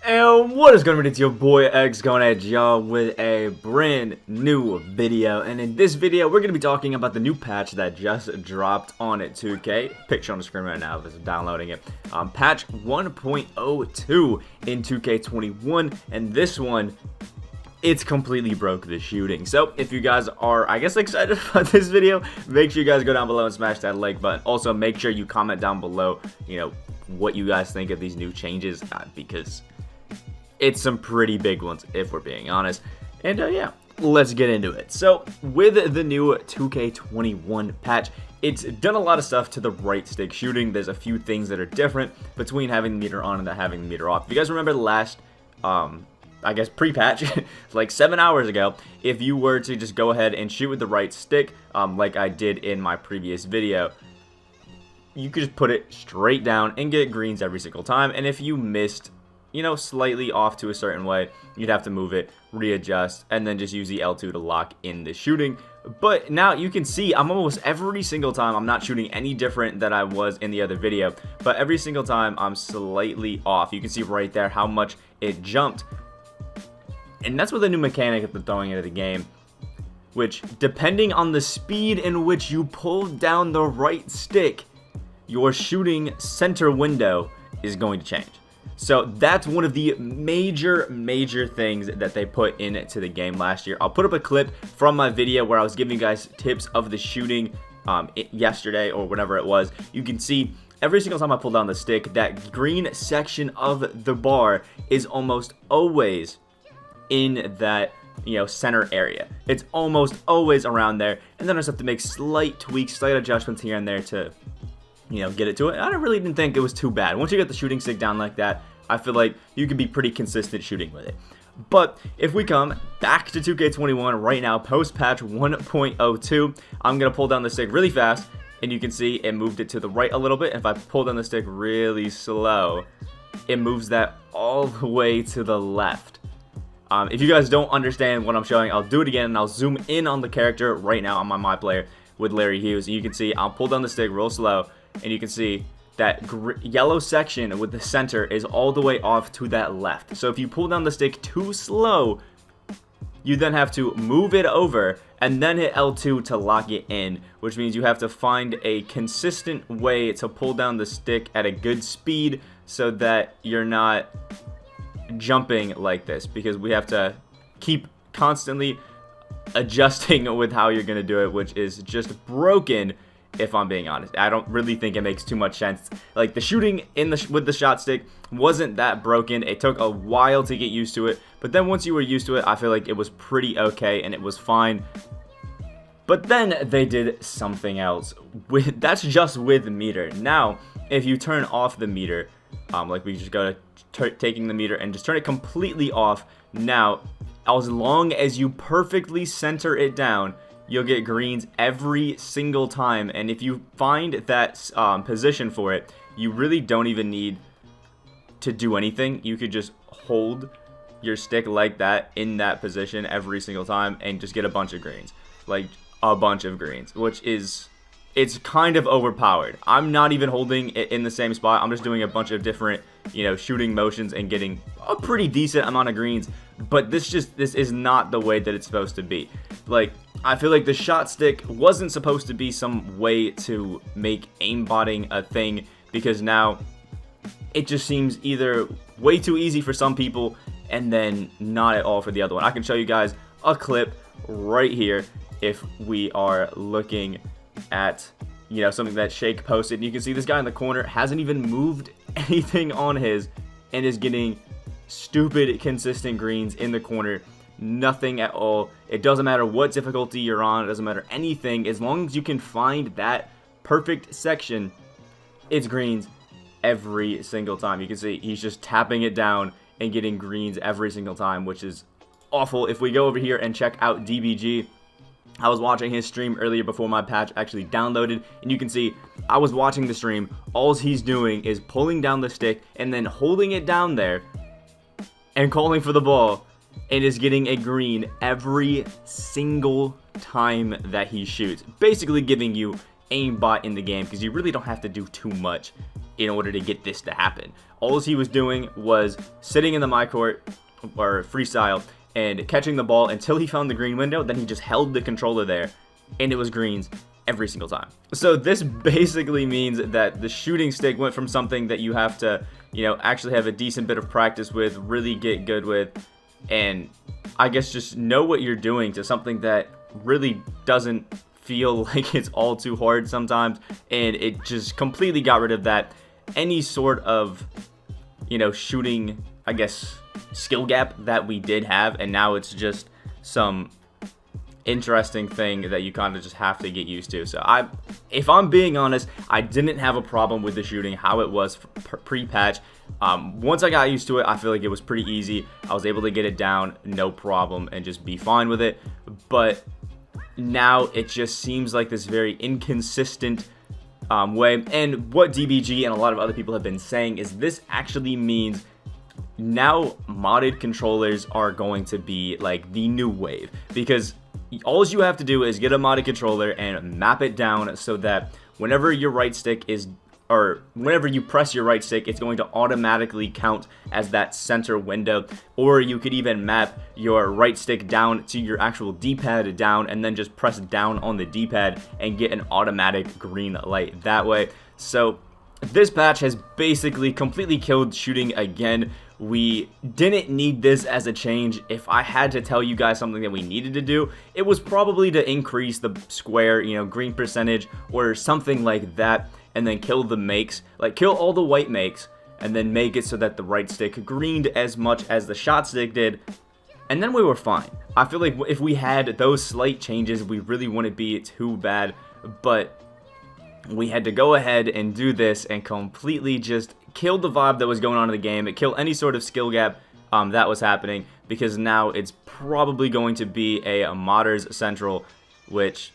And what is going on? It's your boy X going at y'all with a brand new video. And in this video, we're going to be talking about the new patch that just dropped on 2K. Picture on the screen right now as I'm downloading it. Patch 1.02 in 2K21. And this one, it's completely broke the shooting. So if you guys are, I guess, excited about this video, make sure you guys go down below and smash that like button. Also, make sure you comment down below, what you guys think of these new changes, because it's some pretty big ones, if we're being honest. And yeah, let's get into it. So with the new 2K21 patch, it's done a lot of stuff to the right stick shooting. There's a few things that are different between having the meter on and having the meter off. If you guys remember the last, I guess, pre-patch, like 7 hours ago, if you were to just go ahead and shoot with the right stick, like I did in my previous video, you could just put it straight down and get greens every single time. And if you missed, slightly off to a certain way, you'd have to move it, readjust, and then just use the L2 to lock in the shooting. But now you can see I'm almost every single time, I'm not shooting any different than I was in the other video, but every single time I'm slightly off. You can see right there how much it jumped. And that's with a new mechanic that they're throwing into the game, which, depending on the speed in which you pull down the right stick, your shooting center window is going to change. So that's one of the major things that they put into the game last year. I'll put up a clip from my video where I was giving you guys tips of the shooting yesterday or whatever it was. You can see every single time I pull down the stick, that green section of the bar is almost always in that center area. It's almost always around there, and then I just have to make slight tweaks, slight adjustments here and there to get it to it. I really didn't think it was too bad. Once you get the shooting stick down like that, I feel like you can be pretty consistent shooting with it. But if we come back to 2K21 right now, post patch 1.02, I'm gonna pull down the stick really fast, and you can see it moved it to the right a little bit. If I pull down the stick really slow, it moves that all the way to the left. If you guys don't understand what I'm showing, I'll do it again, and I'll zoom in on the character right now on my My Player with Larry Hughes. And you can see I'll pull down the stick real slow, and you can see that yellow section with the center is all the way off to that left. So if you pull down the stick too slow, you then have to move it over and then hit L2 to lock it in, which means you have to find a consistent way to pull down the stick at a good speed so that you're not jumping like this, because we have to keep constantly adjusting with how you're going to do it, which is just broken. If I'm being honest, I don't really think it makes too much sense. Like, the shooting with the shot stick wasn't that broken. It took a while to get used to it, but then once you were used to it, I feel like it was pretty okay and it was fine. But then they did something else. That's just with the meter. Now, if you turn off the meter, like we just go to taking the meter and just turn it completely off. Now, as long as you perfectly center it down, you'll get greens every single time. And if you find that position for it, you really don't even need to do anything. You could just hold your stick like that in that position every single time and just get a bunch of greens. Like, a bunch of greens, which is, it's kind of overpowered. I'm not even holding it in the same spot. I'm just doing a bunch of different, shooting motions and getting a pretty decent amount of greens. But this is not the way that it's supposed to be. Like, I feel like the shot stick wasn't supposed to be some way to make aimbotting a thing, because now it just seems either way too easy for some people and then not at all for the other one. I can show you guys a clip right here if we are looking at something that Shake posted, and you can see this guy in the corner hasn't even moved anything on his and is getting stupid consistent greens in the corner. Nothing at all. It doesn't matter what difficulty you're on. It doesn't matter anything. As long as you can find that perfect section, it's greens every single time. You can see he's just tapping it down and getting greens every single time, which is awful. If we go over here and check out DBG, I was watching his stream earlier before my patch actually downloaded, and you can see I was watching the stream. All he's doing is pulling down the stick and then holding it down there and calling for the ball, and is getting a green every single time that he shoots. Basically giving you aimbot in the game, because you really don't have to do too much in order to get this to happen. All he was doing was sitting in the my court or freestyle and catching the ball until he found the green window. Then he just held the controller there, and it was greens every single time. So this basically means that the shooting stick went from something that you have to, actually have a decent bit of practice with, really get good with, and I guess just know what you're doing, to something that really doesn't feel like it's all too hard sometimes. And it just completely got rid of that any sort of shooting, I guess, skill gap that we did have, and now it's just some interesting thing that you kind of just have to get used to. So if I'm being honest, I didn't have a problem with the shooting how it was pre-patch. Once I got used to it, I feel like it was pretty easy. I was able to get it down no problem and just be fine with it. But now it just seems like this very inconsistent way. And what DBG and a lot of other people have been saying is this actually means now modded controllers are going to be like the new wave, because all you have to do is get a modded controller and map it down so that whenever your right stick is, or whenever you press your right stick, it's going to automatically count as that center window. Or you could even map your right stick down to your actual D-pad down, and then just press down on the D-pad and get an automatic green light that way. So this patch has basically completely killed shooting again. We didn't need this as a change. If I had to tell you guys something that we needed to do, it was probably to increase the square, green percentage or something like that, and then kill the makes, like kill all the white makes, and then make it so that the right stick greened as much as the Shotstick did, and then we were fine. I feel like if we had those slight changes, we really wouldn't be too bad, but we had to go ahead and do this and completely just kill the vibe that was going on in the game. It killed any sort of skill gap that was happening, because now it's probably going to be a modders central, which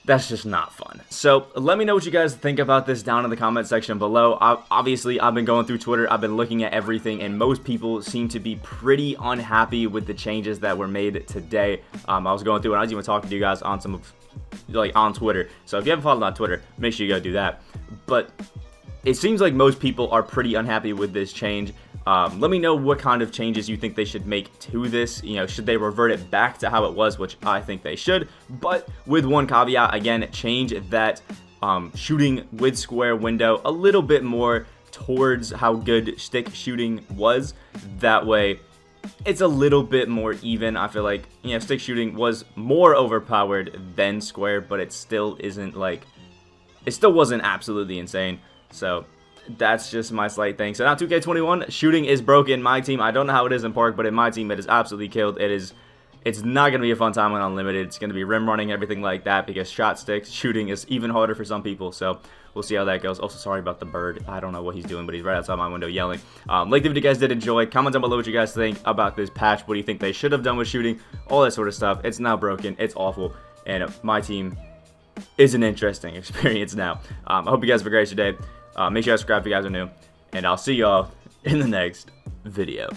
that's just not fun. So let me know what you guys think about this down in the comment section below. Obviously, I've been going through Twitter, I've been looking at everything, and most people seem to be pretty unhappy with the changes that were made today. I was going through and I was even talking to you guys on some of, on Twitter. So if you haven't followed on Twitter, make sure you go do that. But it seems like most people are pretty unhappy with this change. Let me know what kind of changes you think they should make to this. Should they revert it back to how it was, which I think they should, but with one caveat, again, change that shooting with square window a little bit more towards how good stick shooting was. That way it's a little bit more even. I feel like, stick shooting was more overpowered than square, but it still isn't like, it still wasn't absolutely insane. So that's just my slight thing. So now 2K21, shooting is broken in my team. I don't know how it is in Park, but in my team it is absolutely killed. It's not going to be a fun time on Unlimited. It's going to be rim running, everything like that, because shot sticks, shooting is even harder for some people. So we'll see how that goes. Also, sorry about the bird. I don't know what he's doing, but he's right outside my window yelling. Like the video you guys did enjoy. Comment down below what you guys think about this patch. What do you think they should have done with shooting? All that sort of stuff. It's now broken. It's awful. And my team is an interesting experience now. I hope you guys have a great day. Make sure you subscribe if you guys are new. And I'll see y'all in the next video.